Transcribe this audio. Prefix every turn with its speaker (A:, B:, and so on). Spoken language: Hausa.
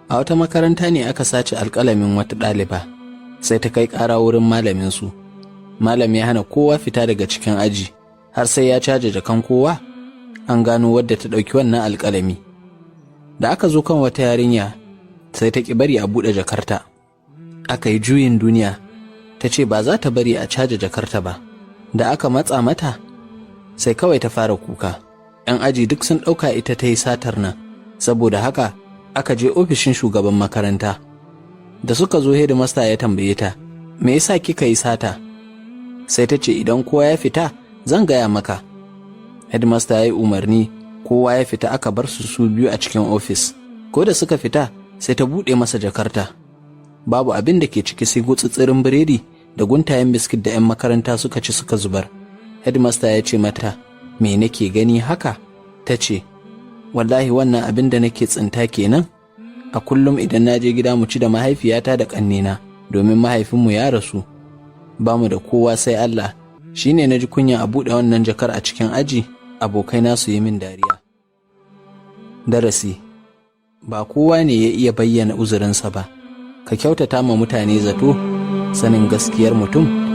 A: A wata makaranta ne aka sace alƙalamin wata ɗaliba, sai ta kai ƙara wurin malaminsu. Malam ya hana kowa fita daga cikin aji, har sai ya caje jakan kowa, an gano wadda ta ɗauki wannan alƙalami. Da aka zo kan wata yarinya, sai ta ƙi bari a buɗe jakarta. Aka yi juyin duniya, ta ce ba za ta bari a caje jakarta ba. Da aka matsa mata, sai kawai ta fara kuka. 'Yan aji duk sun ɗauka ita ta yi satar nan, saboda haka aka je ofishin shugaban makaranta. Da suka zo hedimasta ya tambaye ta, me yasa kika yi sata? Sai ta ce idan kowa ya fita zan gaya maka. Hedimasta ya yi umarni kowa ya fita, aka bar su biyu a cikin ofis. Ko da suka fita sai ta buɗe masa jakarta. Babu abin da ke ciki sai gutsutsirin biredi da guntayen biskit da 'yan makaranta suka ci suka zubar. Hedimasta ya ce mata, me nake gani haka? Ta ce, wallahi wannan abin da nake tsinta kenan. A kullum idan na je gida mu ci da mahaifiyata da ƙannena, domin mahaifinmu ya rasu. Ba mu da kowa sai Allah. Shi ne na ji kunya a buɗe wannan jakar a cikin aji, abokaina su yi min dariya. Darasi: ba kowa ne ya iya bayyana uzurinsa ba. Ka kyautata ma mutane zato, sanin gaskiyar mutum